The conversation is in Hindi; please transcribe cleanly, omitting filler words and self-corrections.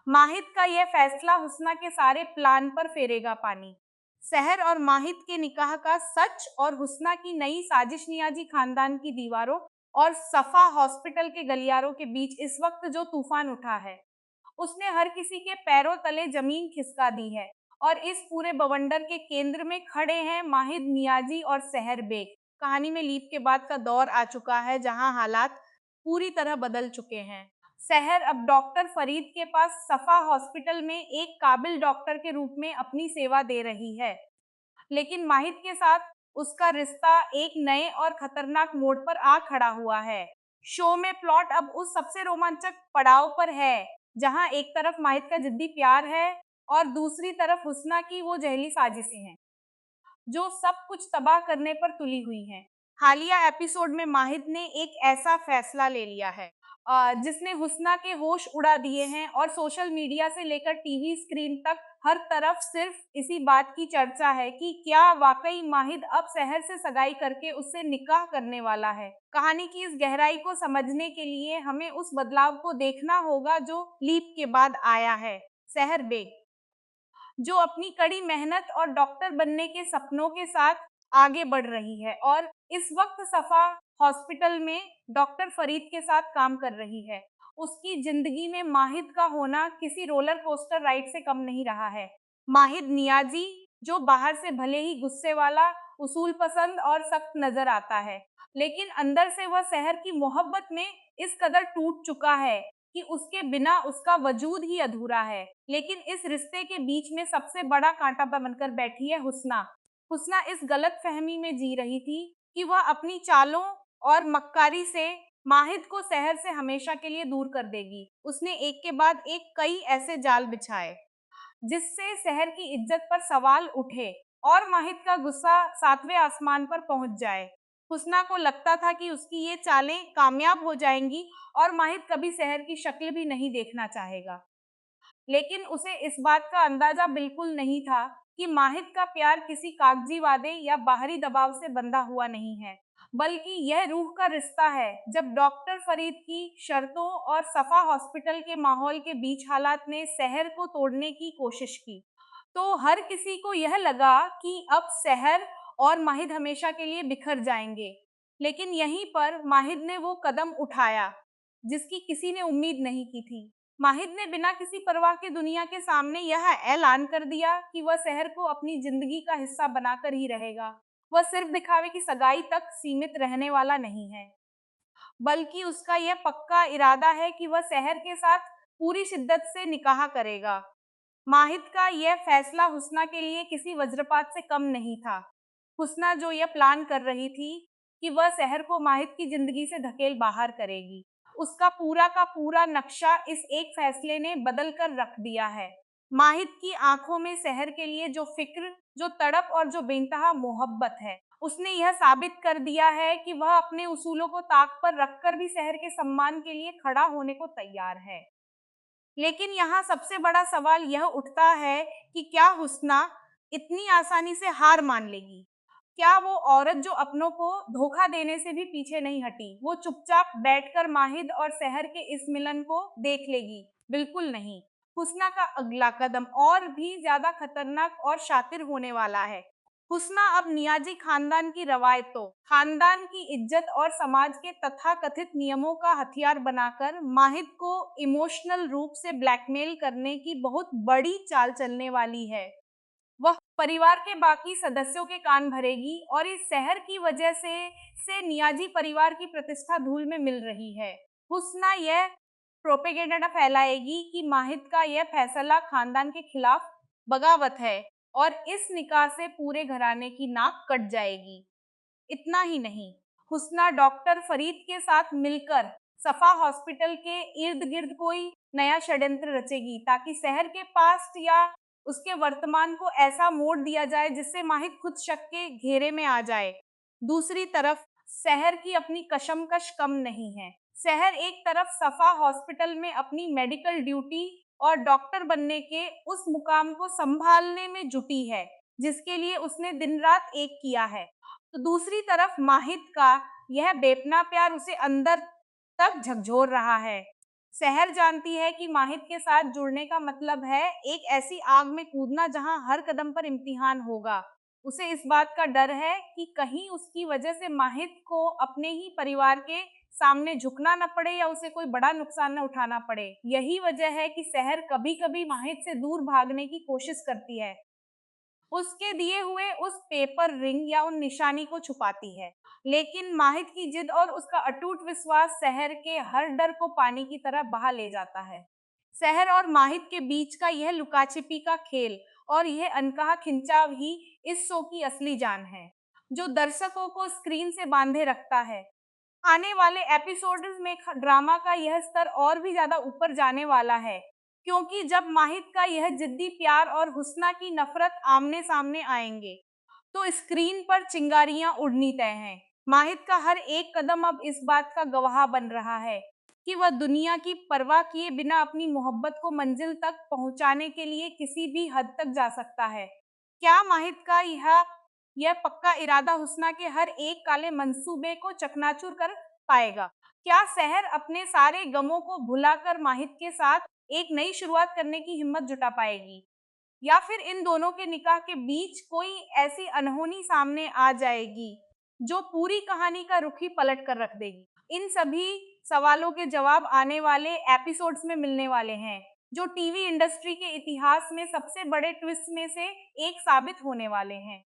माहिद का यह फैसला हुस्ना के सारे प्लान पर फेरेगा पानी। सहर और माहिद के निकाह का सच और हुस्ना की नई साजिश नियाजी खानदान की दीवारों और सफा हॉस्पिटल के गलियारों के बीच इस वक्त जो तूफान उठा है, उसने हर किसी के पैरों तले जमीन खिसका दी है। और इस पूरे बवंडर के केंद्र में खड़े हैं माहिद नियाजी और सहर बेग। कहानी में लीप के बाद का दौर आ चुका है जहां हालात पूरी तरह बदल चुके हैं। सहर अब डॉक्टर फरीद के पास सफा हॉस्पिटल में एक काबिल डॉक्टर के रूप में अपनी सेवा दे रही है, लेकिन माहिद के साथ उसका रिश्ता एक नए और खतरनाक मोड़ पर आ खड़ा हुआ है। शो में प्लॉट अब उस सबसे रोमांचक पड़ाव पर है जहां एक तरफ माहिद का जिद्दी प्यार है और दूसरी तरफ हुस्ना की वो जहली साजिशें हैं जो सब कुछ तबाह करने पर तुली हुई हैं। हालिया एपिसोड में माहिद ने एक ऐसा फैसला ले लिया है जिसने हुस्ना के होश उड़ा दिए हैं और सोशल मीडिया से लेकर टीवी स्क्रीन तक हर तरफ सिर्फ इसी बात की चर्चा है कि क्या वाकई माहिद अब सहर से सगाई करके उससे निकाह करने वाला है। कहानी की इस गहराई को समझने के लिए हमें उस बदलाव को देखना होगा जो लीप के बाद आया है। सहर बेग जो अपनी कड़ी मेहनत और डॉक्टर बनने के सपनों के साथ आगे बढ़ रही है और इस वक्त सफा हॉस्पिटल में डॉक्टर फरीद के साथ काम कर रही है। उसकी जिंदगी में माहिद का होना किसी रोलर कोस्टर राइड से कम नहीं रहा है। माहिद नियाजी जो बाहर से भले ही गुस्से वाला, उसूल पसंद और सख्त नजर आता है, लेकिन अंदर से वह शहर की मोहब्बत में इस कदर टूट चुका है कि उसके बिना उसका वजूद ही अधूरा है। लेकिन इस रिश्ते के बीच में सबसे बड़ा कांटा बनकर बैठी है हुस्ना। हुस्ना इस गलत फहमी में जी रही थी कि वह अपनी चालों और मक्कारी से माहिद को शहर से हमेशा के लिए दूर कर देगी। उसने एक के बाद एक कई ऐसे जाल बिछाए जिससे शहर की इज्जत पर सवाल उठे और माहिद का गुस्सा सातवें आसमान पर पहुंच जाए। हुस्ना को लगता था कि उसकी ये चालें कामयाब हो जाएंगी और माहिद कभी शहर की शक्ल भी नहीं देखना चाहेगा। लेकिन उसे इस बात का अंदाजा बिल्कुल नहीं था कि माहिद का प्यार किसी कागजी वादे या बाहरी दबाव से बंधा हुआ नहीं है, बल्कि यह रूह का रिश्ता है। जब डॉक्टर फरीद की शर्तों और सफा हॉस्पिटल के माहौल के बीच हालात ने शहर को तोड़ने की कोशिश की, तो हर किसी को यह लगा कि अब शहर और माहिद हमेशा के लिए बिखर जाएंगे। लेकिन यहीं पर माहिद ने वो कदम उठाया जिसकी किसी ने उम्मीद नहीं की थी। माहिद ने बिना किसी परवाह के दुनिया के सामने यह ऐलान कर दिया कि वह शहर को अपनी जिंदगी का हिस्सा बनाकर ही रहेगा। वह सिर्फ दिखावे की सगाई तक सीमित रहने वाला नहीं है, बल्कि उसका यह पक्का इरादा है कि वह शहर के साथ पूरी शिद्दत से निकाह करेगा। माहिद का यह फैसला हुस्ना के लिए किसी वज्रपात से कम नहीं था। हुस्ना जो यह प्लान कर रही थी कि वह शहर को माहिद की जिंदगी से धकेल बाहर करेगी, उसका पूरा का पूरा नक्शा इस एक फैसले ने बदल कर रख दिया है। माहिद की आंखों में शहर के लिए जो फिक्र, जो तड़प और जो बेइंतहा मोहब्बत है, उसने यह साबित कर दिया है कि वह अपने उसूलों को ताक पर रखकर भी शहर के सम्मान के लिए खड़ा होने को तैयार है। लेकिन यहाँ सबसे बड़ा सवाल यह उठता है कि क्या हुस्ना इतनी आसानी से हार मान लेगी? क्या वो औरत जो अपनों को धोखा देने से भी पीछे नहीं हटी, वो चुपचाप बैठकर माहिद और सहर के इस मिलन को देख लेगी? बिल्कुल नहीं। हुस्ना का अगला कदम और भी ज्यादा खतरनाक और शातिर होने वाला है। हुस्ना अब नियाजी खानदान की रवायतों, खानदान की इज्जत और समाज के तथाकथित नियमों का हथियार बनाकर माहिद को इमोशनल रूप से ब्लैकमेल करने की बहुत बड़ी चाल चलने वाली है। वह परिवार के बाकी सदस्यों के कान भरेगी और इस शहर की वजह से नियाजी परिवार की प्रतिष्ठा धूल में मिल रही है। हुस्ना यह प्रोपेगेंडा फैलाएगी कि माहिद का यह फैसला खानदान के खिलाफ बगावत है और इस निकाह से पूरे घराने की नाक कट जाएगी। इतना ही नहीं, हुस्ना डॉक्टर फरीद के साथ मिलकर सफा हॉस्पिटल के इर्द गिर्द कोई नया षड्यंत्र रचेगी ताकि शहर के पास्ट या उसके वर्तमान को ऐसा मोड़ दिया जाए जिससे माहिद खुद शक के घेरे में आ जाए। दूसरी तरफ शहर की अपनी कशमकश कम नहीं है। शहर एक तरफ सफा हॉस्पिटल में अपनी मेडिकल ड्यूटी और डॉक्टर बनने के उस मुकाम को संभालने में जुटी है जिसके लिए उसने दिन रात एक किया है, तो दूसरी तरफ माहिद का यह बेपनाह प्यार उसे अंदर तक झकझोर रहा है। सहर जानती है कि माहित के साथ जुड़ने का मतलब है एक ऐसी आग में कूदना जहां हर कदम पर इम्तिहान होगा। उसे इस बात का डर है कि कहीं उसकी वजह से माहित को अपने ही परिवार के सामने झुकना न पड़े या उसे कोई बड़ा नुकसान न उठाना पड़े। यही वजह है कि सहर कभी-कभी माहित से दूर भागने की कोशिश करती है, उसके दिए हुए उस पेपर रिंग या उन निशानी को छुपाती है। लेकिन माहित की जिद और उसका अटूट विश्वास शहर के हर डर को पानी की तरह बहा ले जाता है। शहर और माहित के बीच का यह लुका-छिपी का खेल और यह अनकहा खिंचाव ही इस शो की असली जान है, जो दर्शकों को स्क्रीन से बांधे रखता है। आने वाले एपिसोड्स में ड्रामा का यह स्तर और भी ज्यादा ऊपर जाने वाला है, क्योंकि जब माहित का यह जिद्दी प्यार और हुस्ना की नफरत आमने सामने आएंगे, तो स्क्रीन पर चिंगारियां उड़नी तय हैं। माहित का हर एक कदम अब इस बात का गवाह बन रहा है कि वह दुनिया की परवाह किए बिना अपनी मोहब्बत को मंजिल तक पहुंचाने के लिए किसी भी हद तक जा सकता है। क्या माहित का यह पक्का इरादा हुस्ना के हर एक काले मंसूबे को चकनाचूर कर पाएगा? क्या शहर अपने सारे गमों को भुलाकर माहित के साथ एक नई शुरुआत करने की हिम्मत जुटा पाएगी? या फिर इन दोनों के निकाह के बीच कोई ऐसी अनहोनी सामने आ जाएगी जो पूरी कहानी का रुख ही पलट कर रख देगी? इन सभी सवालों के जवाब आने वाले एपिसोड्स में मिलने वाले हैं, जो टीवी इंडस्ट्री के इतिहास में सबसे बड़े ट्विस्ट में से एक साबित होने वाले हैं।